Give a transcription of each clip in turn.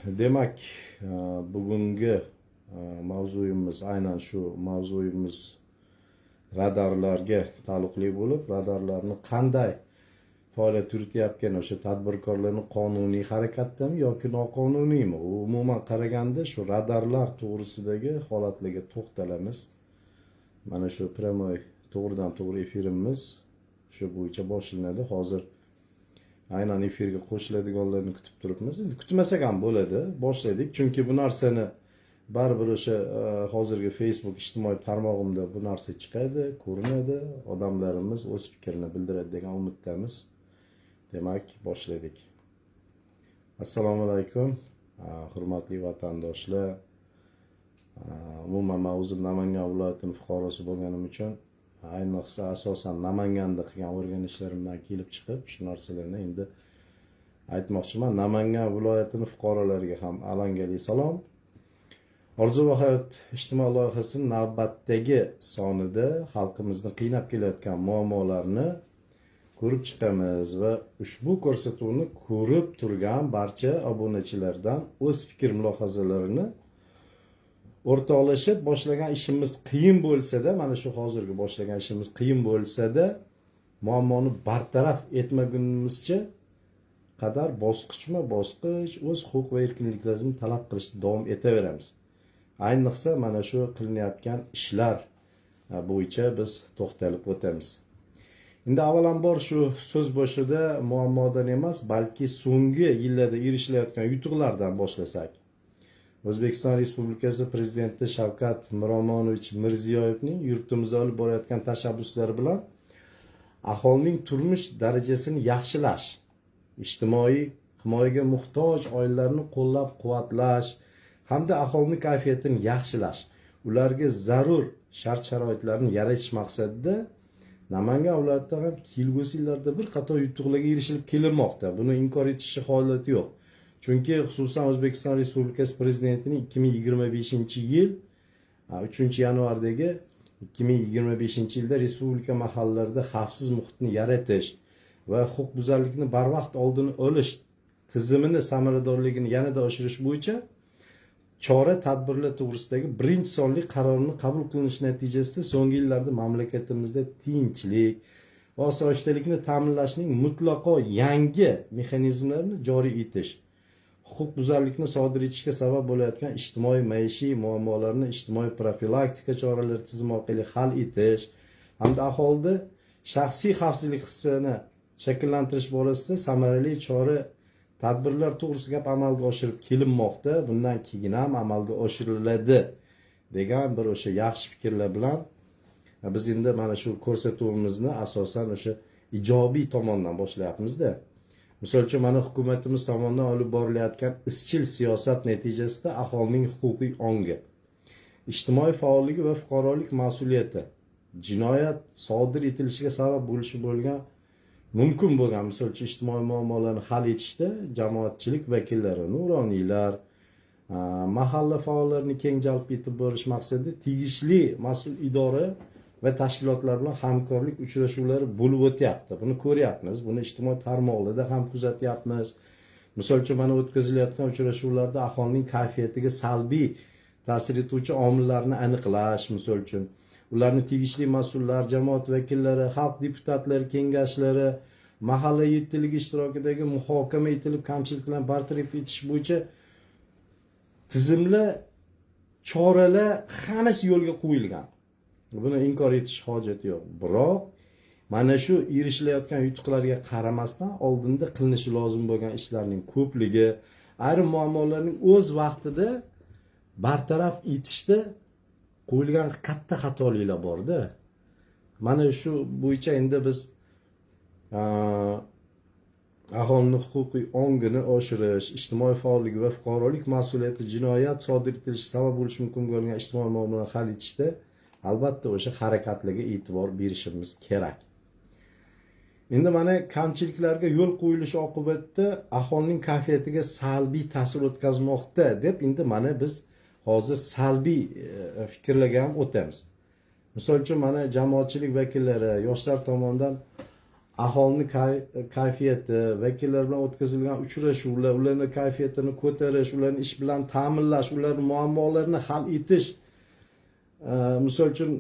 Demak, bugungi mavzuyimiz aynan shu mavzuyimiz radarlarga taalluqli bo'lib, radarlarni qanday faoliyat yurityapkan o'sha tadbirkorlarning qonuniy harakatdami yoki noqonuniymi? Umuman qaraganda shu radarlar to'g'risidagi holatlarga to'xtalamiz. Mana shu prямой to'g'ridan to'g'ri efirimiz shu bo'yicha boshlanadi. Hozir aynan efirga qo'shiladiganlarni kutib turibmiz. Endi kutmasak ham bo'ladi, boshladik. Chunki bu narsani baribir o'sha hozirgi Facebook ijtimoiy tarmog'imda bu narsa chiqadi, ko'rinadi. Odamlarimiz o'z fikrini bildiradi degan umiddamiz. Demak, boshladik. Assalomu alaykum, hurmatli vatandoshlar. Umuman mavzu Namangan viloyatining fuqarosi bo'lganim uchun ayniqsa asosan Namanganda qilgan o'rganishlarimdan kelib chiqib shu narsalarni endi aytmoqchiman. Namangan viloyatining fuqarolariga ham alangali salom. Orzu va hayot ijtimoiy loyihasining navbatdagi sonida xalqimizni qiynab kelayotgan muammolarni ko'rib chiqamiz va ushbu ko'rsatuvni ko'rib turgan barcha obunachilardan o'z fikr mulohazalarini o'rtoqlashib boshlagan ishimiz qiyin bo'lsa-da, mana shu hozirgi boshlagan ishimiz qiyin bo'lsa-da, muammoni bartaraf etmagunimizcha qadar bosqichma-bosqich o'z huquq va erkinliklarimizni talab qilishda davom etaveramiz. Ayniqsa mana shu qilinayotgan ishlar bo'yicha biz to'xtalib o'tamiz. Endi avvalambor shu so'z boshida muammodan emas, balki so'nggi yillarda erishilayotgan yutuqlardan boshlasak. O'zbekiston Respublikasi Prezidenti Shavkat Miromonovich Mirziyoyevning yurtimizda olib borayotgan tashabbuslari bilan aholining turmush darajasini yaxshilash, ijtimoiy himoyaga muhtoj oilalarni qo'llab-quvvatlash hamda aholining kayfiyatini yaxshilash, ularga zarur shart-sharoitlarni yaratish maqsadida Namangan viloyatida ham kelgusi yillarda bir qator yutuqlarga erishilib kelinmoqda. Buni inkor etish holati yo'q. Chunki xususan O'zbekiston Respublikasi Prezidentining 2025-yil 3-yanvardagi 2025-yilda respublika mahallalarida xavfsiz muhitni yaratish va huquqbuzarlikni barvaqt oldini olish tizimini samaradorligini yanada oshirish bo'yicha chora tadbirlar to'g'risidagi birinchi sonli qarorini qabul qilinish natijasida so'nggi yillarda mamlakatimizda tinchlik va osoyishtalikni ta'minlashning mutlaqo yangi mexanizmlarini joriy etish, huquqbuzarlikni sodir etishga sabab bo'layotgan ijtimoiy maishiy muammolarni ijtimoiy profilaktika choralari tizimi orqali hal etish hamda aholida shaxsiy xavfsizlik hissini shakllantirish borasida samarali chora tadbirlar to'g'risida gap amalga oshirib kelinmoqda. Bundan keyin ham amalga oshiriladi degan bir o'sha yaxshi fikrlar bilan biz endi mana shu ko'rsatuvimizni asosan o'sha ijobiy tomondan boshlayapmiz-da. Misol uchun mana hukumatimiz tomonidan olib borilayotgan izchil siyosat natijasida aholining huquqiy ongi, ijtimoiy faolligi va fuqarolik mas'uliyati, jinoyat sodir etilishiga sabab mumkin bo'lgan misol uchun ijtimoiy muammolarni hal etishda jamoatchilik vakillari, nuroniylar, mahalla faollarini keng jalb etib borish maqsadida tegishli mas'ul idora va tashkilotlar bilan hamkorlik uchrashuvlari bo'lib o'tyapti. Buni ko'ryapmiz, buni ijtimoiy tarmoqlarda ham kuzatyapmiz. Misol uchun mana o'tkazilayotgan uchrashuvlarda aholining kayfiyatiga salbiy ta'sir etuvchi omillarni aniqlash, misol uchun ularni tegishli mas'ullar, jamoat vakillari, xalq deputatlari kengashlari, mahalla yetiligi ishtirokidagi muhokama etilib kamchiliklarni bartaraf etish bo'yicha tizimlar, choralar hammasi yo'lga qo'yilgan. Buni inkor etish hojati yo'q. Biroq mana shu erishilayotgan yutuqlarga qaramasdan oldinda qilinishi lozim bo'lgan ishlarning ko'pligi, ayrim muammolarning o'z vaqtida bartaraf etishda qo'yilgan katta xatoliklar bor-da. Mana shu bo'yicha endi biz aholining huquqiy ongini oshirish, ijtimoiy faolligi va fuqarolik mas'uliyati, jinoyat sodir etilishi sabab bo'lishi mumkin bo'lgan ijtimoiy muammolarni hal etishda albatta o'sha harakatlarga e'tibor berishimiz kerak. Endi mana kamchiliklarga yo'l qo'yilishi oqibatida aholining kayfiyatiga salbiy ta'sir o'tkazmoqda deb endi mana biz hozir salbiy fikrlarga ham o'tamiz. Misol uchun mana jamoatchilik vakillari, yoshlar tomonidan aholini kayfiyati, vakillar bilan o'tkazilgan uchrashuvlar, ularni kayfiyatini ko'tarish, ularni ish bilan ta'minlash, ularning muammolarini hal etish misol uchun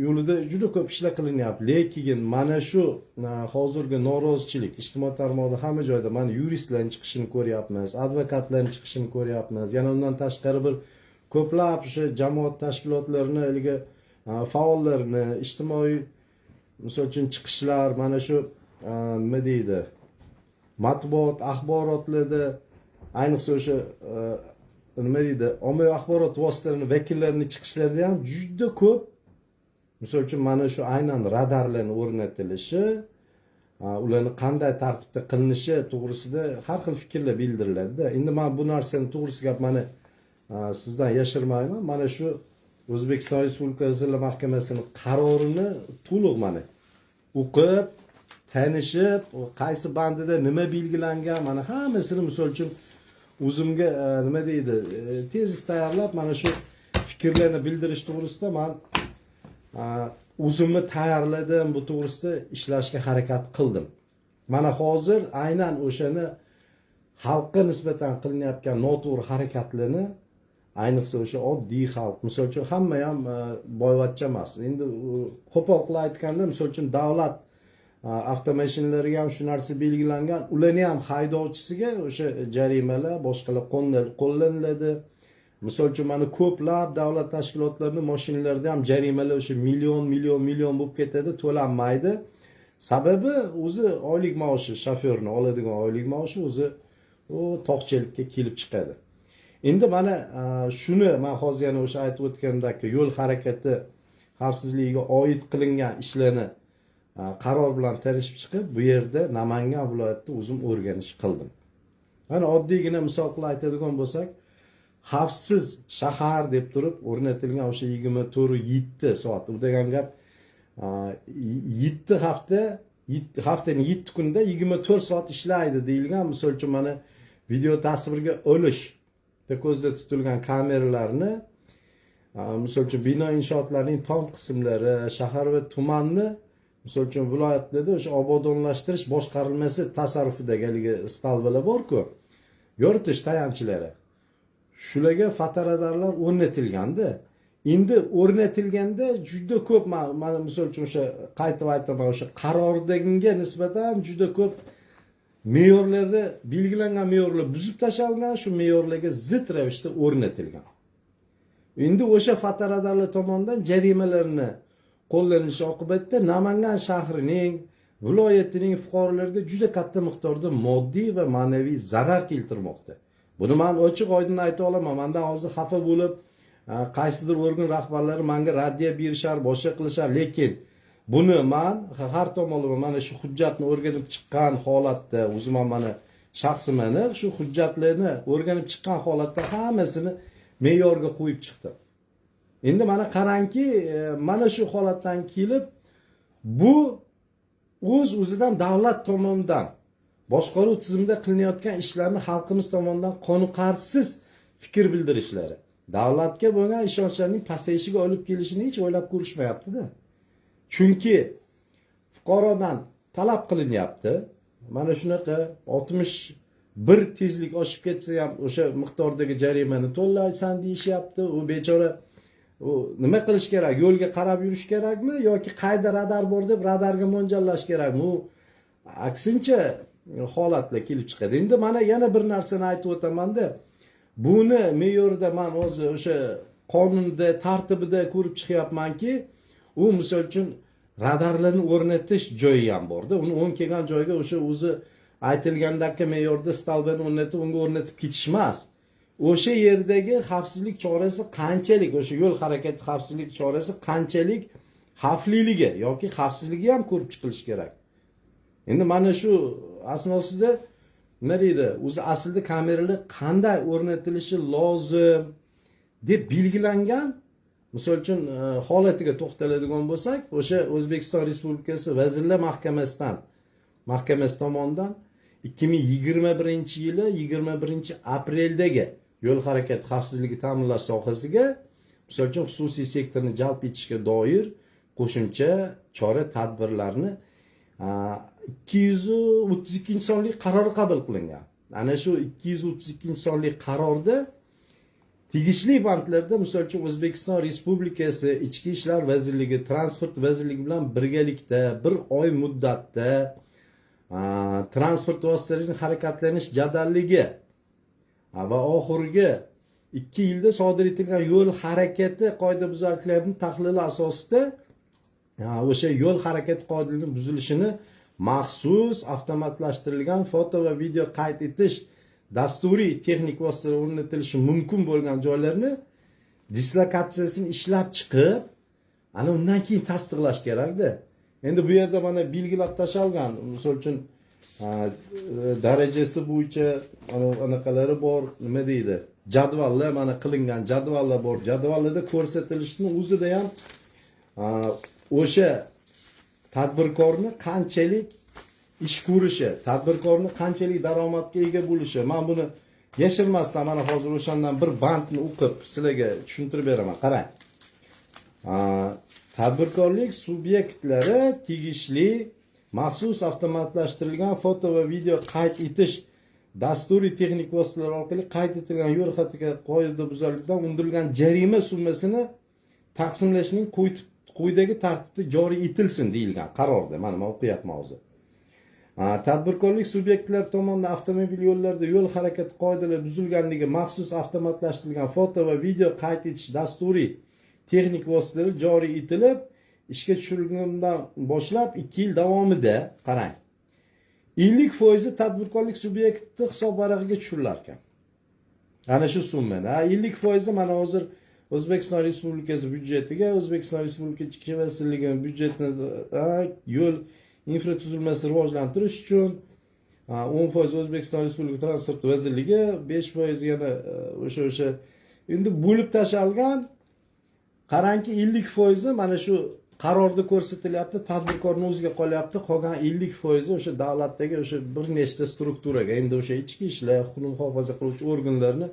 yo'lida juda ko'p ishlar qilinyapti. Lekin mana shu hozirgi norozichilik ijtimoiy tarmoqda hamma joyda mana yuristlarning chiqishini ko'ryapmiz, advokatlarning chiqishini ko'ryapmiz. Yana undan tashqari bir ko'plab o'sha jamoat tashkilotlarini, ilgi faollarini, ijtimoiy misol uchun chiqishlar, mana shu nima deydi, matbuot, axborotlarda, ayniqsa o'sha nima deydi, ommaviy axborot vositalarini vakillarini chiqishlarida ham juda ko'p, misol uchun mana shu aynan radarlarni o'rnatilishi, ularni qanday tartibda qilinishi to'g'risida har xil fikrlar bildiriladi. Endi men bu narsani to'g'risi gap mana sizdan yashirmayman. Mana shu O'zbekiston Respublikasi Vazirlar Mahkamasining qarorini to'liq mana o'qib, tanishib, qaysi bandida nima belgilangan, mana hammasini misol uchun o'zimga nima deydi, tezis tayyorlab, mana shu fikrlarni bildirish to'g'risida men o'zimni tayyorladim, bu to'g'risida ishlashga harakat qildim. Mana hozir aynan o'shani xalqqa nisbatan qilinayotgan noto'g'ri harakatlarni, ayniqsa o'sha oddiy xalq, misol uchun hamma ham boyvachcha emas. Endi qo'pol qilib aytganda, misol uchun davlat avtomashinalariga ham shu narsa belgilangan, ularni ham haydovchisiga o'sha jarimalar, boshqalar qo'llaniladi. Misol uchun mana ko'plab davlat tashkilotlarining mashinalarida ham jarimalar o'sha million bo'lib ketadi, to'lanmaydi. Sababi o'zi oylik maoshi, shofyorni oladigan oylik maoshi o'zi u toqchilikka kelib chiqadi. Endi mana shuni men hozir yana o'sha aytib o'tgandek, yo'l harakati xavfsizligiga oid qilingan ishlarni qaror bilan tanishib chiqib, bu yerda Namangan viloyatida o'zim o'rganish qildim. Mana oddiygina misol qilib aytadigan bo'lsak, xavfsiz shahar deb turib o'rnatilgan o'sha 24-7 soat. Bu degan gap 7 haftaning 7 kunda 24 soat ishlaydi deyilgan. Misol uchun mana video tasvirga olish ko'zda tutilgan kameralarni, misol uchun bino inshootlarining tom qismlari, shahar va tumanni, misol uchun viloyatlarda o'sha obodonlashtirish boshqarilmasi tasarrufidagi haligi stalbalar bor-ku, yoritish tayanchlari. Shularga fotoradarlar o'rnatilganda, endi o'rnatilganda juda ko'p, mana misol uchun o'sha qaytib aytaman, o'sha qarordagiga nisbatan juda ko'p me'yorlari, belgilangan me'yorlar buzib tashlangan, shu me'yorlarga zid ravishda o'rnatilgan. Endi o'sha fotoradarlar tomonidan jarimalarni qo'llanishi oqibatida Namangan shahrining, viloyatining fuqarolariga juda katta miqdorda moddiy va ma'naviy zarar keltirmoqda. Buni men ochiq oydin ayta olaman. Mendan hozir xafa bo'lib, qaysidir organ rahbarlari menga raddiya berishar, boshqa qilishar, lekin buni men har tomonlama mana shu hujjatni o'rganib chiqqan holatda, o'zim ham mana shaxsiman shu hujjatlarni o'rganib chiqqan holatda hammasini me'yorga qo'yib chiqdim. Endi mana qarangki, mana shu holatdan kelib, bu o'zidan davlat tomonidan boshqaruv tizimida qilinayotgan ishlarni xalqimiz tomonidan qoniqarsiz fikr bildirishlari, davlatga bo'lgan ishonchlarning pasayishiga olib kelishini hech o'ylab ko'rishmayapti-da. Chunki fuqarodan talab qilinyapti. Mana shunaqa 61 tezlik oshib ketsa ham o'sha miqdordagi jarimani to'laysan deyishyapti. U bechora nima qilish kerak? Yo'lga qarab yurish kerakmi yoki qayda radar bor deb radarga mo'ljallash kerakmi? U aksincha holatlar kelib chiqadi. Endi mana yana bir narsani aytib o'taman-da. Buni me'yorida men hozir o'sha qonunda, tartibida ko'rib chiqyapmanki, u misol uchun radarlarni o'rnatish joyi ham bor-da. Uni o'ng kelgan joyga o'sha o'zi aytilgandagi me'yorda stalbani o'rnatib, unga o'rnatib ketish emas. O'sha yerdagi xavfsizlik chorasi qanchalik, o'sha yo'l harakati xavfsizlik chorasi qanchalik xavfliligi yoki xavfsizligi ham ko'rib chiqilishi kerak. Endi mana shu asnosida nima deydi, o'zi aslida kameralar qanday o'rnatilishi lozim deb belgilangan. Misol uchun holatiga to'xtaladigan bo'lsak, o'sha O'zbekiston Respublikasi Vazirlar Mahkamasi tomonidan 2021-yili 21-apreldagi yo'l harakati xavfsizligi ta'minlash sohasiga, misol uchun xususiy sektorni jalb etishga doir qo'shimcha chora-tadbirlarni 232-sonli qaror qabul qilingan. Ana shu 232-sonli qarorda tegishli bandlarda, misol uchun O'zbekiston Respublikasi Ichki ishlar vazirligi, Transport vazirligi bilan birgalikda bir oy muddatda transport vositalarining harakatlanish jadalligi va oxirgi 2 yilda sodir etilgan yo'l harakati qoidabuzarliklarining tahlili asosida o'sha yo'l harakati qoidalarining buzilishini maxsus avtomatlashtirilgan foto va video qayd etish dasturiy texnik vositalar o'rnatilishi mumkin bo'lgan joylarni dislokatsiyasini ishlab chiqib, ana undan keyin tasdiqlash kerakda. Endi bu yerda mana belgilab tashalgan, misol uchun darajasi bo'yicha anaqalari bor, nima deydi? Jadvallar mana qilingan jadvallar bor. Jadvallarda ko'rsatilishining o'zida ham o'sha tadbirkorni qanchalik ish ko'rishi, tadbirkorni qanchalik daromadga ega bo'lishi. Men buni yashirmasdan mana hozir o'shandan bir bandni o'qib sizlarga tushuntirib beraman. Qarang. Tadbirkorlik subyektlari tegishli maxsus avtomatlashtirilgan foto va video qayd etish dasturiy texnik vositalar orqali qayd etilgan yo'l harakati qoidabuzarlikdan undirilgan jarima summasini taqsimlashning quyidagi tartibda joriy etilsin deyilgan qarorda. Mana men o'qiyapman hozir. Tadbirkorlik subyektlari tomonidan avtomobil yo'llarida yo'l harakati qoidalari buzilganligi maxsus avtomatlashtirilgan foto va video qayd etish dasturiy texnik vositalari joriy etilib, ishga tushirilgandan boshlab 2 yil davomida, qarang, 50% tadbirkorlik subyekti hisob varag'iga tushirilar ekan. Ana shu summani. 50% mana hozir O'zbekiston Respublikasi byudjetiga, O'zbekiston Respublikasi Ichki vazirligi byudjetini yo'l infratuzilmasini rivojlantirish uchun 10% O'zbekiston Respublikasi Transport vazirligi, 5% yana o'sha endi bo'lib tashalgan. Qarangki 50% mana shu qarorda ko'rsatilyapti, tadbirkorning o'ziga qolyapti, qolgan 50% o'sha davlatdagi o'sha bir nechta strukturaga, endi o'sha ichki ishlar, huquqni muhofaza qiluvchi organlarni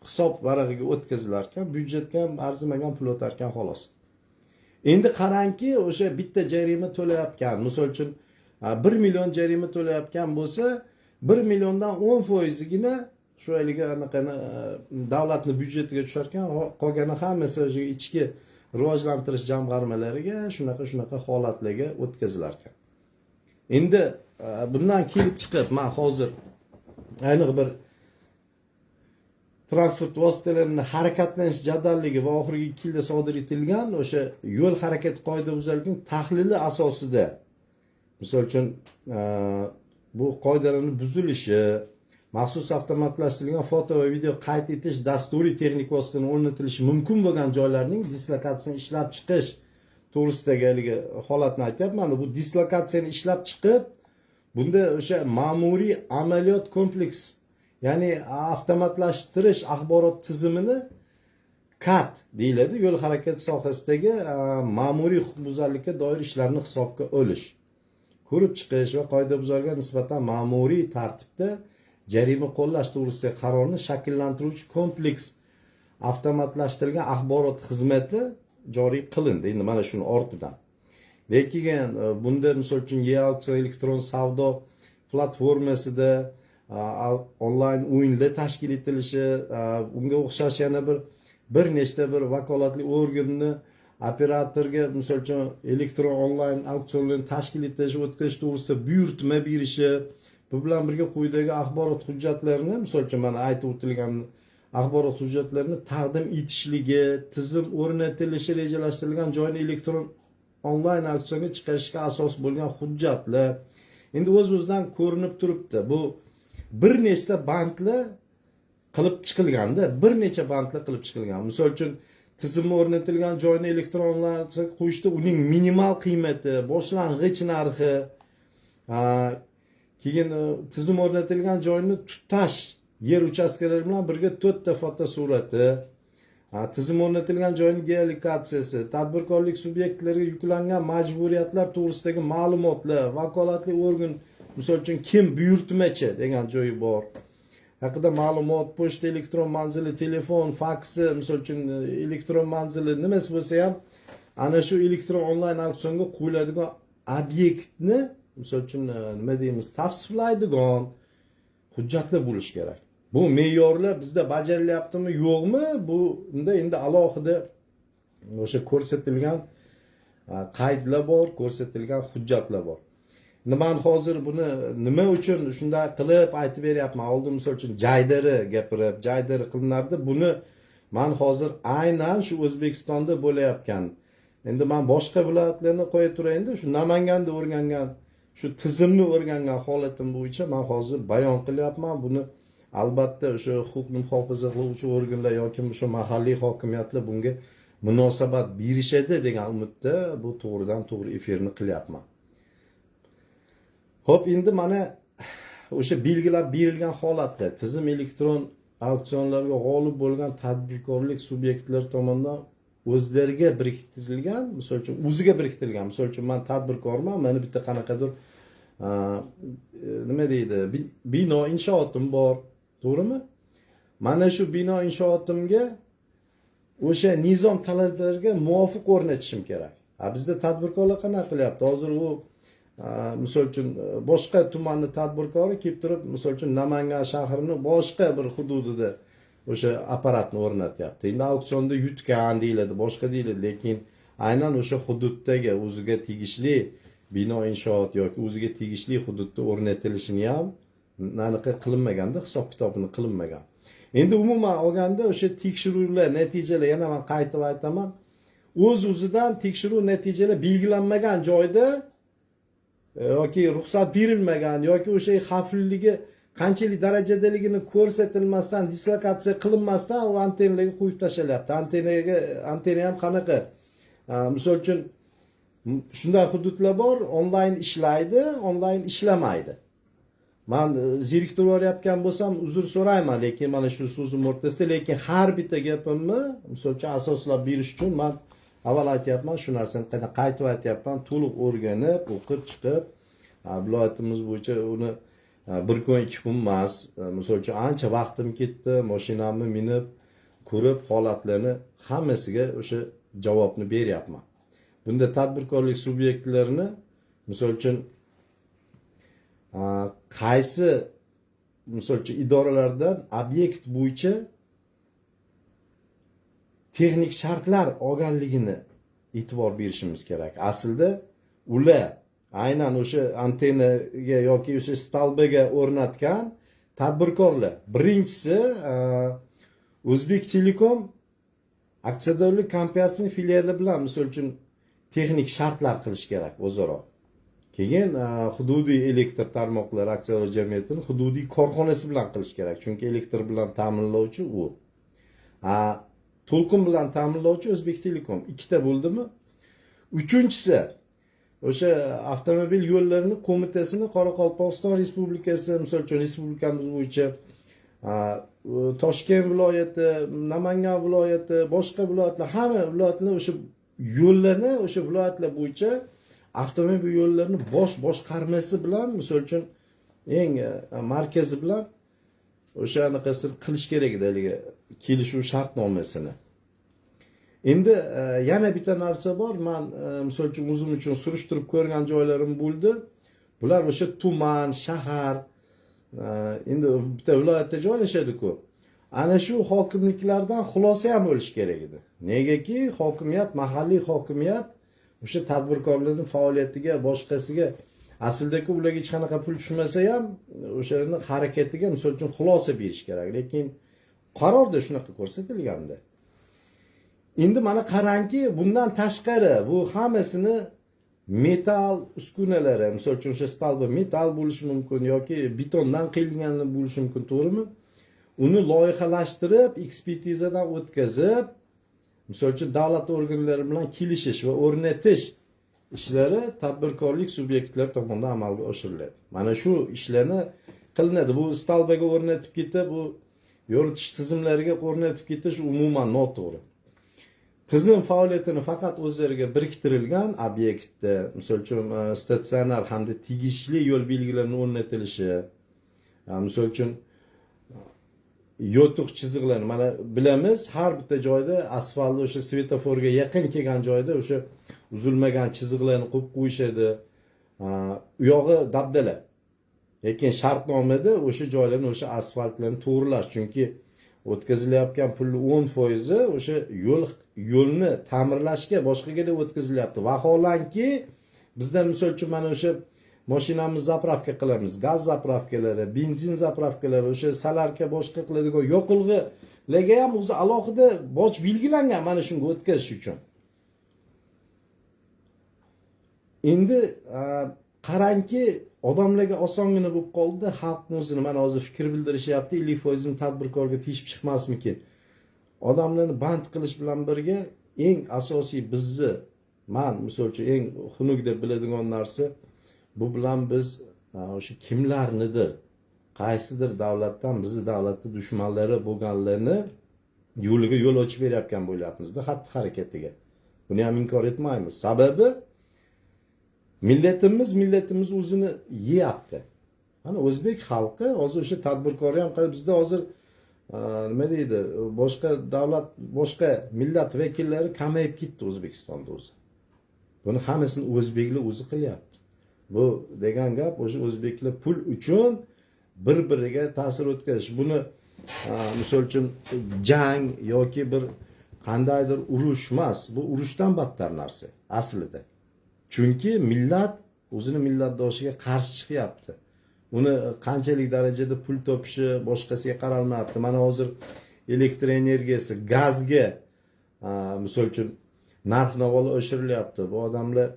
hisob varag'iga o'tkazilar ekan, byudjetga ham arzimagan pul o'tar ekan xolos. Endi qarangki, o'sha bitta jarima to'layotgan, misol uchun 1 million jarima to'layotgan bo'lsa, 1 milliondan 10%gina shu haligi anaqani davlatni byudjetiga tushar ekan, qolgani hammasi o'sha ichki rivojlantirish jamg'armalariga, shunaqa holatlarga o'tkazilar ekan. Endi bundan kelib chiqib, men hozir ayniq bir transport vositalarining harakatlanish jadalligi va oxirgi 2 yilda sodir etilgan o'sha yo'l harakati qoidabuzarligining tahlili asosida, misol uchun bu qoidalarning buzilishi, maxsus avtomatlashtirilgan foto va video qayd etish dasturiy texnik vositaning o'rnatilishi mumkin bo'lgan joylarning dislokatsiyasini ishlab chiqish to'g'risidagi haligi holatni aytyapman. Bu dislokatsiyani ishlab chiqib, bunda o'sha ma'muriy amaliyot kompleks, ya'ni avtomatlashtirish axborot tizimini CAT deyiladi, yo'l harakati sohasidagi ma'muriy huquqbuzarlikka doir ishlarni hisobga olish, ko'rib chiqish va qoidabuzarga nisbatan ma'muriy tartibda jarima qo'llash to'g'risidagi qarorni shakllantiruvchi kompleks avtomatlashtirilgan axborot xizmati joriy qilindi. Endi mana shuni ortidan. Lekin bunda misol uchun e-auksion elektron savdo platformasida onlayn o'yinlar tashkil etilishi, unga o'xshash yana bir nechta bir vakolatli organni operatorga misol uchun elektron onlayn auksionlarni tashkil etish, o'tkazish to'g'risida buyurtma berishi, bu bilan birga quyidagi axborot hujjatlarini, misol uchun mana aytib o'tilgan axborot hujjatlarini taqdim etishligi, tizim o'rnatilishi rejalashtirilgan joyni elektron onlayn auksionga chiqarishga asos bo'lgan hujjatlar. Endi o'z-o'zidan ko'rinib turibdi. Bu bir nechta bandlar qilib chiqilganda, bir necha bandlar qilib chiqilgan. Misol uchun tizim o'rnatilgan joyni elektron onlayn qo'yishda uning minimal qiymati, boshlang'ich narxi, keyin tizim o'rnatilgan joyni tutash yer uchastkalari bilan birga 4 ta fotosurati, tizim o'rnatilgan joyning geolokatsiyasi, tadbirkorlik subyektlariga yuklangan majburiyatlar to'g'risidagi ma'lumotlar, vakolatli organ, misol uchun kim buyurtmachi degan joyi bor, haqida ma'lumot, pochta elektron manzili, telefon, faksi, misol uchun elektron manzili nimasi bo'lsa ham, ana shu elektron onlayn auksionga qo'yiladigan obyektni misol uchun nima deymiz, tavsiflaydigan hujjatlar bo'lishi kerak. Bu me'yorlar bizda bajarilyaptimi, yo'qmi? Bunda endi alohida o'sha ko'rsatilgan qaydlar bor, ko'rsatilgan hujjatlar bor. Men hozir buni nima uchun shunday qilib aytib beryapman? Oldin misol uchun jaydari gapirib, jaydari qilinardi. Buni men hozir aynan shu O'zbekistonda bo'layotgan. Endi men boshqa viloyatlarni qo'ya turayinda, shu Namanganda o'rgangan, shu tizimni o'rgangan holatim bo'yicha men hozir bayon qilyapman. Buni albatta o'sha huquqni muhofaza qiluvchi organlar yoki o'sha mahalliy hokimiyatlar bunga munosabat berishadi degan umidda bu to'g'ridan to'g'ri efirni qilyapman. Xo'p, endi mana o'sha belgilab berilgan holatda tizim elektron auksionlarga g'olib bo'lgan tadbirkorlik subyektlari tomonidan o'zlariga biriktirilgan, misol uchun o'ziga biriktirilgan, misol uchun men tadbirkorman, meni bitta qanaqadir nima deydi, bino inshootim bor, to'g'rimi? Mana shu bino inshootimga o'sha nizom talablariga muvofiq o'rnatishim kerak. Bizda tadbirkorlar qanaqa qilyapti? Hozir u misol uchun boshqa tumanni tadbirkori kelib turib, misol uchun Namangan shahrining boshqa bir hududida o'sha apparatni o'rnatyapti. Endi auksionda yutgan deyiladi, boshqa deyiladi, lekin aynan o'sha hududdagi o'ziga tegishli bino inshoot yoki o'ziga tegishli hududda o'rnatilishini ham aniq qilinmaganda, hisob-kitobini qilinmagan. Endi umuman olganda o'sha tekshiruvlar natijalari, yana men qaytib aytaman, o'z-o'zidan tekshiruv natijalari belgilanmagan joyda yoki ruxsat berilmagan yoki o'sha xavfliligi qanchalik darajadaligini ko'rsatilmasdan, dislokatsiya qilinmasdan u antennalarga qo'yib tashalyapti. Antenna ham qanaqa? Misol uchun shunday hududlar bor, onlayn ishlaydi, onlayn ishlamaydi. Men zeriktirib yuborayotgan bo'lsam uzr so'rayman, lekin mana shu so'zim o'rtasida, lekin har bitta gapimni misol uchun asoslab berish uchun men avval aytyapman, shu narsani qaytib aytyapman, to'liq o'rganib, o'qib chiqib, viloyatimiz bo'yicha uni bir kun, 2 kun emas, misol uchun ancha vaqtim ketdi, mashinamni minib, ko'rib, holatlarni hammasiga o'sha javobni beryapman. Bunda tadbirkorlik subyektlarini misol uchun qaysi misol uchun idoralardan obyekt bo'yicha texnik shartlar olganligini e'tibor berishimiz kerak. Aslida ular aynan o'sha antennaga yoki o'sha stalbaga o'rnatgan tadbirkorlar. Birinchisi O'zbek Telekom aksiyadorlik kompaniyasining filiali bilan misol uchun texnik shartlar qilish kerak o'zaro. Keyin hududiy elektr tarmoqlari aksiyadorlik jamiyatining hududiy korxonasi bilan qilish kerak. Chunki elektr bilan ta'minlovchi u. To'lqin bilan ta'minlovchi O'zbek Telekom. Ikkita bo'ldimi? Uchinchisi o'sha avtomobil yo'llarining qo'mitasini Qoraqalpog'iston Respublikasi, misol uchun respublikamiz bo'yicha Toshkent viloyati, Namangan viloyati, boshqa viloyatlar, hamma viloyatlar o'sha yo'llarni o'sha viloyatlar bo'yicha avtomobil yo'llarini boshqarmasi bilan, misol uchun eng markazi bilan o'sha anaqasini qilish kerak edi, haligi kelishuv shartnomasini. Endi yana bitta narsa bor. Men misol uchun o'zim uchun surishtirib ko'rgan joylarim bo'ldi. Bular o'sha tuman, shahar, endi bitta viloyatda joylashadi-ku. Ana shu hokimliklardan xulosa ham bo'lish kerak edi. Negaki hokimiyat, mahalliy hokimiyat o'sha tadbirkorlarning faoliyatiga, boshqasiga aslidagi ularga hech qanaqa pul tushmasa ham o'shaning harakatiga misol uchun xulosa berish kerak. Lekin qarorda shunaqa ko'rsatilganda. Endi mana qarangki, bundan tashqari bu hammasini metal uskunalari, misol uchun o'sha stalba metal bo'lishi mumkin yoki betondan qilingan bo'lishi mumkin, to'g'rimi? Uni loyihalashtirib, ekspertizadan o'tkazib, misol uchun davlat organlari bilan kelishish va o'rnatish ishlari tadbirkorlik subyektlari tomonidan amalga oshiriladi. Mana shu ishlarni qilinadi. Bu stalbaga o'rnatib ketib, bu yoritish tizimlariga o'rnatib ketish umuman noto'g'ri. Tizim faoliyatini faqat o'zlariga biriktirilgan obyektda, misol uchun statsionar hamda tegishli yo'l belgilarining o'rnatilishi, misol uchun yotiq chiziqlarni mana bilamiz, har bitta joyda asfalt o'sha svetoforga yaqin kelgan joyda o'sha uzilmagan chiziqlarni qo'yib qo'yishadi. u yog'i dabdala. Lekin shartnomada o'sha joylarni, o'sha asfaltlarni to'g'rilash, chunki o'tkazilayotgan pulni 10% o'sha yo'lni ta'mirlashga, boshqaga deb o'tkazilyapti. Vaholanki bizda misol uchun mana o'sha mashinamizni zapravka qilamiz, gaz zapravkalari, benzin zapravkalari, o'sha salarka boshqa qiladigan yoqilg'ilarga ham o'zi alohida boj belgilangan mana shunga o'tkazish uchun. Endi qarangki, odamlarga osongina bo'lib qoldi, xalqning o'zini mana hozir fikr bildirishyapti, 50% ni tadbirkorga teshib chiqmasmikin. Odamlarni band qilish bilan birga eng asosiy bizni, men misol uchun eng xunuk deb biladigan narsa, bu bilan biz o'sha kimlarnidir, qaysidir davlatdan bizni davlatning dushmanlari bo'lganlarni yo'liga yo'l ochib berayotgan bo'lyapmiz-da, xatti-harakatiga. Buni ham inkor etmaymiz. Sababi millatimiz o'zini yeyapti. Mana o'zbek xalqi hozir o'sha tadbirkor ham bizda hozir nima deydi, boshqa davlat, boshqa millat vakillari kamayib ketdi O'zbekistonda o'zi. Buni hammasini o'zbeklar o'zi qilyapti. Bu degan gap o'sha o'zbeklar pul uchun bir-biriga ta'sir o'tkazish. Buni misol uchun jang yoki bir qandaydir urush emas, bu urushdan battar narsa aslida. Chunki millat o'zini millatdoshiga qarshi chiqyapti. Uni qanchalik darajada pul topishi boshqasiga qaralmayapti. Mana hozir elektr energiyasi, gazga misol uchun narx-navoli oshirilyapti. Bu odamlar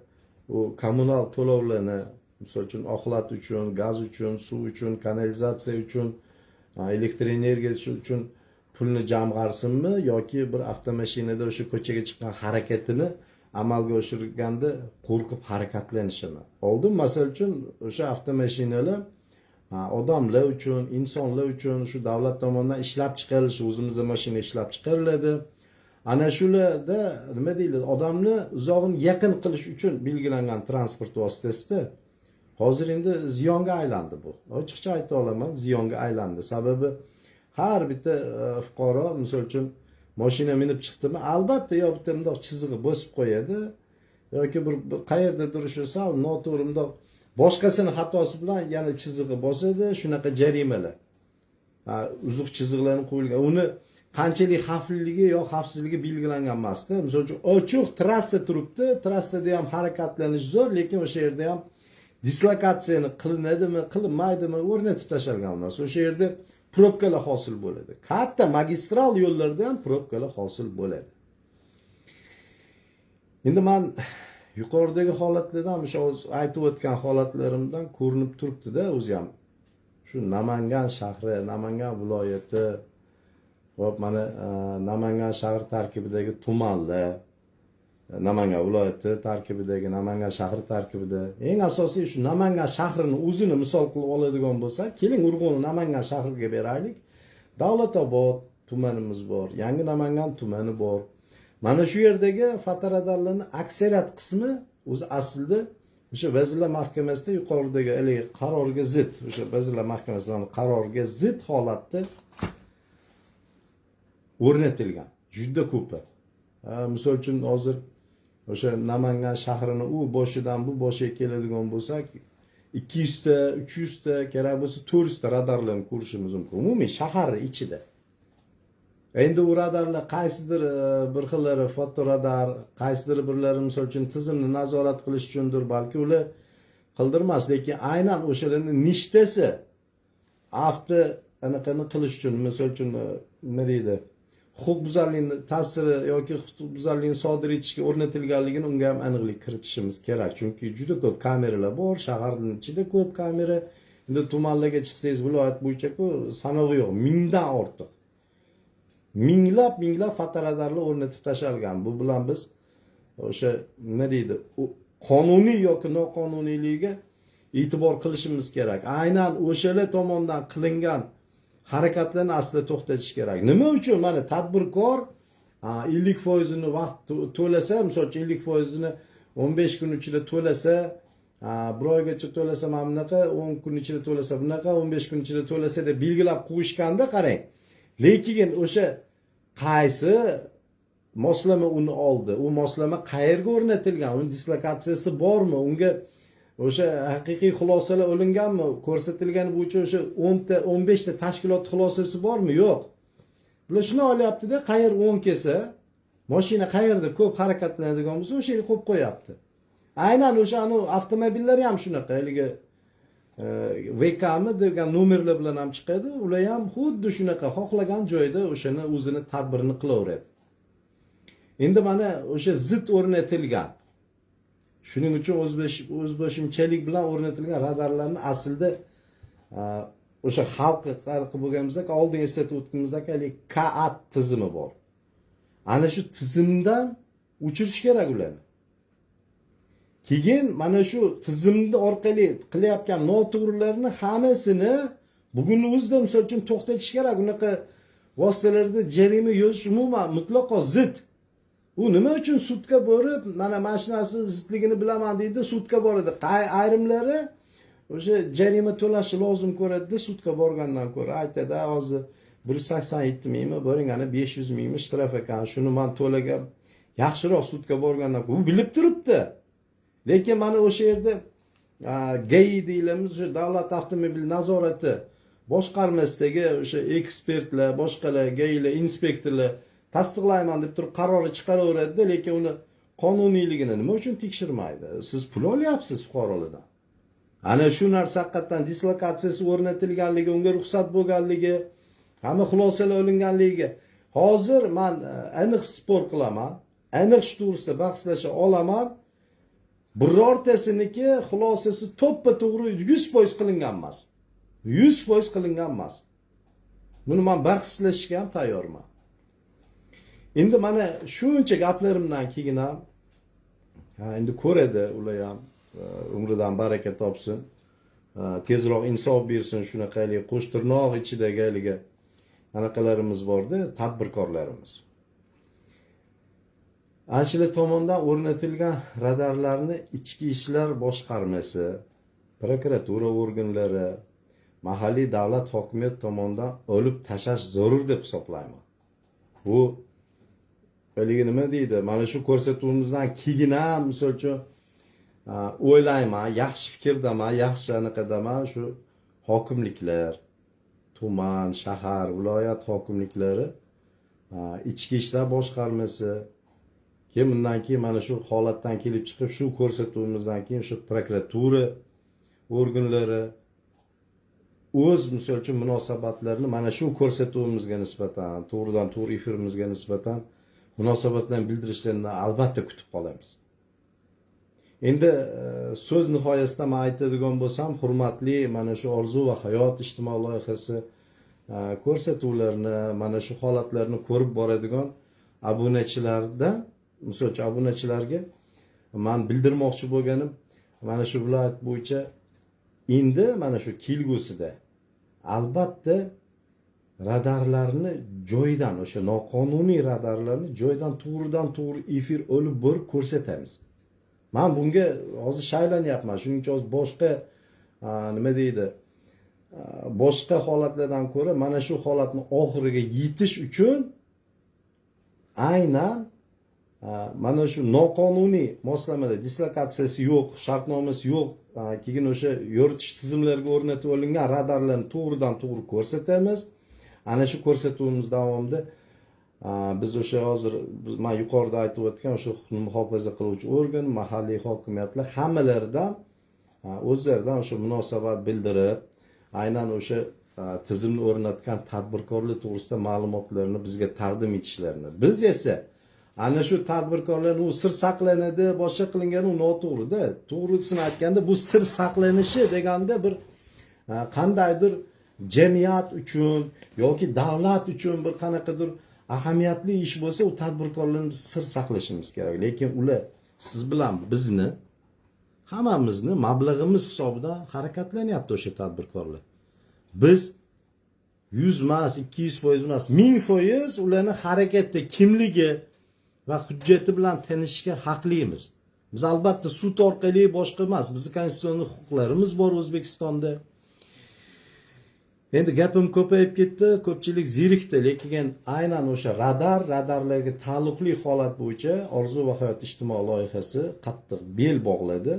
u kommunal to'lovlarni misol uchun oqlat uchun, gaz uchun, suv uchun, kanalizatsiya uchun, elektr energiyasi uchun pulni jamg'arsinmi yoki bir avtomashinada o'sha ko'chaga chiqqan harakatini amalga oshirganda qo'rqib harakatlanishini. Oldin masal uchun o'sha avtomashinalar odamlar uchun, insonlar uchun shu davlat tomonidan ishlab chiqarilishi, o'zimizda mashina ishlab chiqariladi. Ana shularda nima deyiladi, odamni uzoqni yaqin qilish uchun belgilangan transport vositasida hozir endi ziyonga aylandi bu. Ochiqcha ayta olaman, ziyonga aylandi. Sababi har bitta fuqaro misol uchun mashina minib chiqdimi, albatta yo bitta bundoq chizig'i bosib qo'yadi yoki bir qayerda turishi sal noto'g'ri bundoq boshqasini xatosi bilan yana chizig'i bosadi, shunaqa jarimalar. Uzuq chiziqlarni qo'yilgan. Uni qanchalik xavfliligi yo xavfsizligi belgilangan emas-da. Misol uchun ochiq trassa turibdi, trassada ham harakatlanish zo'r, lekin o'sha yerda ham dislokatsiyani qilinadimi, qilinmaydimi o'rnatib tashalgan narsa. O'sha yerda probkalar hosil bo'ladi. Katta magistral yo'llarda ham probkalar hosil bo'ladi. Endi men yuqoridagi holatlardan, o'sha aytib o'tgan holatlarimdan ko'rinib turibdi-da, o'zi ham. Shu Namangan shahri, Namangan viloyati va mana Namangan shahar tarkibidagi tumanlar, Namangan viloyati tarkibidagi, Namangan shahri tarkibida eng asosiy shu Namangan shahrini o'zini misol qilib oladigan bo'lsak, keling Urg'uni Namangan shahriga beraylik. Davlatobod tumanimiz bor, Yangi Namangan tumani bor. Mana shu yerdagi fotoradarlarning aksariyat qismi o'zi aslida o'sha Vazirlar Mahkamasida yuqoridagi qarorga zid, o'sha Vazirlar Mahkamasining qaroriga zid holatda o'rnatilgan. Juda ko'pi. Misol uchun hozir o'sha Namangan shahrini u boshidan bu boshiga keladigan bo'lsak, 200 ta, 300 ta, kerak bo'lsa 400 ta radarlarni ko'rishimiz mumkin. Umumiy shahar ichida. Endi u radarlar qaysidir bir xillari fotoradar, qaysidir birlari misol uchun tizimni nazorat qilish uchundir, balki ular qildirmas, lekin aynan o'shalarning nishtasi anaqani qilish uchun, misol uchun nima deydi, huquqbuzarlikni ta'siri yoki huquqbuzarlikni sodir etishga o'rnatilganligini unga ham aniqlik kiritishimiz kerak. Chunki juda ko'p kameralar bor, shaharning ichida ko'p kamera. Endi tumanlarga chiqsangiz viloyat bo'yicha-ku sanog'i yo'q, mingdan ortiq. Minglab fotoradarlar o'rnatib tashalgan. Bu bilan biz o'sha nima deydi, qonuniy yoki noqonuniyligiga e'tibor qilishimiz kerak. Aynan o'shalar tomonidan qilingan harakatlarni aslida to'xtatish kerak. Nima uchun? Mana tadbirkor 50% ni vaqt to'lasa, misol uchun 50% ni 15 kun ichida to'lasa, bir oygacha to'lasa mana bunaqa, 10 kun ichida to'lasa bunaqa, 15 kun ichida to'lasa deb belgilab qo'yishganda qarang. Lekin o'sha qaysi moslama uni oldi? U moslama qayerga o'rnatilgan? Uning dislokatsiyasi bormi? Unga o'sha haqiqiy xulosalar olinganmi? Ko'rsatilgani bo'yicha o'sha 10 ta, 15 ta tashkilot xulosasi bormi? Yo'q. Bular shuni olyapti-da, qayer 10 kelsa, mashina qayerda ko'p harakatlanadigan bo'lsa, o'sha yerga qo'yib qo'yapti. Aynan o'sha avtomobillar ham shunaqa, haligi VKmi degan nomerlar bilan ham chiqadi. Ular ham xuddi shunaqa xohlagan joyda o'shani o'zini tadbirini qilaveradi. Endi mana o'sha zid o'rnatilgan. Shuning uchun o'zboshimchalik bilan o'rnatilgan radarlarni aslida o'sha xalqqa qarqi bo'lganimizda oldin eslatib o'tganimizdek KAT tizimi bor. Ana shu tizimdan o'chirish kerak ularni. Keyin mana shu tizimni orqali qilayotgan noto'g'rilarni hammasini bugunning o'zida misol uchun to'xtatish kerak. Unaqa vositalarda jarima yozish umuman mutlaqo zid. U nima uchun sudga borib, mana mashinasi zidligini bilaman deydi, sudga boradi. Ayrimlari o'sha jarima to'lashi lozim ko'radi, sudga borgandan ko'ra aytadi, hozir 187 mingmi, boring ana 500 mingmi shtraf ekan, shuni men to'lagan yaxshiroq sudga borgandan ko'ra, u bilib turibdi. Lekin mana o'sha yerda GAI deyilamiz, o'sha davlat avtomobil nazorati boshqarmasidagi o'sha ekspertlar, boshqalar, GAIlar, inspektorlar tasdiqlayman deb turib qarori chiqaraveradi, lekin uni qonuniyligini nima uchun tekshirmaydi? Siz pul olyapsiz fuqarolardan. Ana shu narsa haqiqatan dislokatsiyasi o'rnatilganligi, unga ruxsat bo'lganligi, hamma xulosalar olinganligiga hozir men aniq spor qilaman, aniq shu to'g'risida bahslasha olaman. Birortasiniki xulosasi to'ppa-to'g'ri 100% qilingan emas. 100% qilingan emas. Buni men bahslashga ham tayyorman. Endi mana shuncha gaplarimdan keyin ham endi ko'radi ular ham umridan baraka topsin. Tezroq insof bersin, shunaqalik qo'shtirnoq ichidagi haligi anaqalarimiz borda, tadbirkorlarimiz. Anchilar tomonidan o'rnatilgan radarlarni ichki ishlar boshqarmasi, prokuratura organlari, mahalliy davlat hokimiyat tomonidan olib tashlash zarur deb hisoblayman. Bu haligi nima deydi? Mana shu ko'rsatuvimizdan keyin ham misol uchun o'ylayman, yaxshi fikrdaman, yaxshi anaqadaman, shu hokimliklar, tuman, shahar, viloyat hokimliklari, ichki ishlar boshqarmasi, keyin bundan keyin mana shu holatdan kelib chiqib, shu ko'rsatuvimizdan keyin shu prokuratura organlari o'z misol uchun munosabatlarini mana shu ko'rsatuvimizga nisbatan, to'g'ridan to'g'ri efirimizga nisbatan munosabatlarni bildirishlarini albatta kutib qolamiz. Endi so'z nihoyasida men aytadigan bo'lsam, hurmatli mana shu Orzu va hayot ijtimoiy loyihasi ko'rsatuvlarini, mana shu holatlarni ko'rib boradigan obunachilardan, misol uchun obunachilarga men bildirmoqchi bo'lganim, mana shu viloyat bo'yicha endi mana shu kelgusida albatta radarlarni joyidan, o'sha noqonuniy radarlarni joyidan to'g'ridan to'g'ri efir olib borib ko'rsatamiz. Men bunga hozir shaylanyapman. Shuning uchun boshqa nima deydi? Boshqa holatlardan ko'ra mana shu holatni oxiriga yetish uchun aynan mana shu noqonuniy moslamada dislokatsiyasi yo'q, shartnomasi yo'q, keyin o'sha yoritish tizimlariga o'rnatib olingan radarlarni to'g'ridan to'g'ri ko'rsatamiz. Ana shu ko'rsatuvimiz davomida biz o'sha hozir men yuqorida aytib o'tgan o'sha huquqni muhofaza qiluvchi organ, mahalliy hokimiyatlar hammalaridan o'zlaridan o'sha munosabat bildirib, aynan o'sha tizimni o'rnatgan tadbirkorlar to'g'risida ma'lumotlarni bizga taqdim etishlarini. Biz esa ana shu tadbirkorlarning u sir saqlanadi, boshqa qilingani u noto'g'ri-da. To'g'risini aytganda bu sir saqlanishi deganda bir qandaydir jamiyat uchun yoki davlat uchun bir qanaqadir ahamiyatli ish bo'lsa, u tadbirkorlarni sir saqlashimiz kerak. Lekin ular siz bilan bizni, hammamizni mablag'imiz hisobidan harakatlanyapti o'sha tadbirkorlar. Biz 100 emas, 200% emas, 1000% ularning harakatda kimligi va hujjati bilan tanishishga haqlimiz. Biz albatta sud orqali boshqa emas, bizning konstitutsion huquqlarimiz bor O'zbekistonda. Endi gapim ko'payib ketdi, ko'pchilik zerikdi, lekin aynan o'sha radarlarga taalluqli holat bo'yicha Orzu va hayot ijtimoiy loyihasi qattiq bel bog'ladi.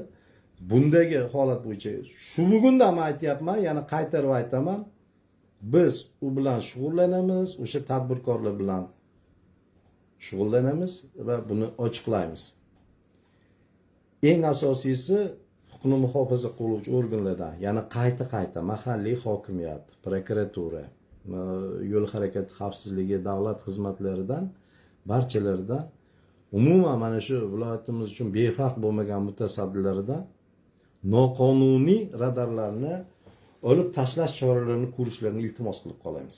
bundagi holat bo'yicha shu bugunda ham aytyapman, yana qaytarib aytaman. Biz u bilan shug'ullanamiz, o'sha tadbirkorlar bilan shug'ullanamiz va buni ochiqlaymiz. Eng asosiysi huquqni muhofaza qiluvchi organlardan, ya'ni qayta mahalliy hokimiyat, prokuratura, yo'l harakati xavfsizligi davlat xizmatlaridan barchalarida umuman mana shu viloyatimiz uchun befarq bo'lmagan mutasaddilardan noqonuniy radarlarni olib tashlash choralarini ko'rishlarini iltimos qilib qolamiz.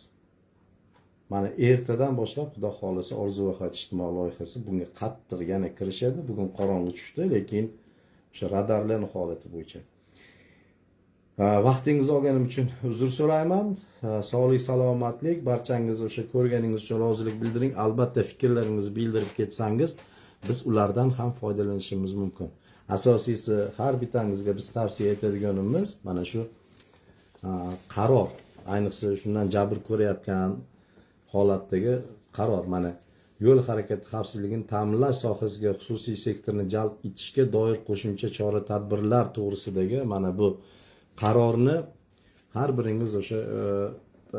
Mana ertadan boshlab xudo xolisa Orzu va hayot ijtimoiy loyihasi bunga qattiq yana kirishadi. Bugun qorong'i tushdi, lekin o'sha radarlarning holati bo'yicha. Vaqtingizni olganim uchun uzr so'rayman. Sog'lik, salomatlik, barchangiz o'sha ko'rganingiz uchun rozilik bildiring. Albatta fikrlaringizni bildirib ketsangiz, biz ulardan ham foydalanishimiz mumkin. Asosiysi har bittangizga biz tavsiya etadiganimiz mana shu qaror, ayniqsa shundan jabr ko'rayotgan holatdagi qaror, mana yo'l harakati xavfsizligini ta'minlash sohasiga xususiy sektorni jalb etishga doir qo'shimcha chora-tadbirlar to'g'risidagi mana bu qarorni har biringiz o'sha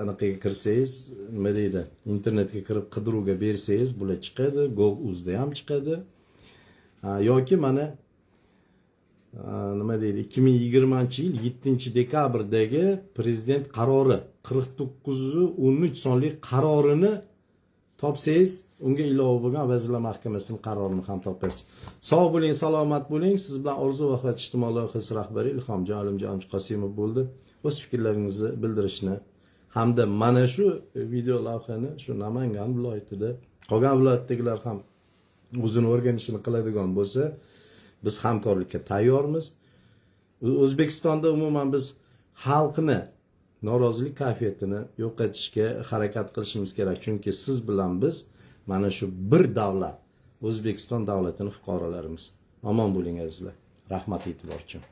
anaqaga kirsangiz, nima deydi, internetga kirib qidiruvga bersangiz, bular chiqadi, Google.uz'da ham chiqadi. Yoki mana nima deydi, 2020-yil 7-dekabrdagi prezident qarori 4913 sonli qarorini topsangiz, unga ilova bo'lgan Vazirlar Mahkamasining qarorini ham topasiz. Sog' bo'ling, salomat bo'ling. Siz bilan Orzu va hayot ijtimoiy loyihasi rahbari Ilhomjon Alimjon Qosimov bo'ldi. O'z fikrlaringizni bildirishni hamda mana shu video lavhani shu Namangan viloyatida qolgan viloyatdagilar ham o'zini o'rganishini qiladigan bo'lsa, biz hamkorlikka tayyormiz. O'zbekistonda umuman biz xalqni norozilik kayfiyatini yo'qotishga harakat qilishimiz kerak. Chunki siz bilan biz mana shu bir davlat, O'zbekiston davlatining fuqarolarimiz. Omon bo'ling azizlar. Rahmat e'tibor uchun.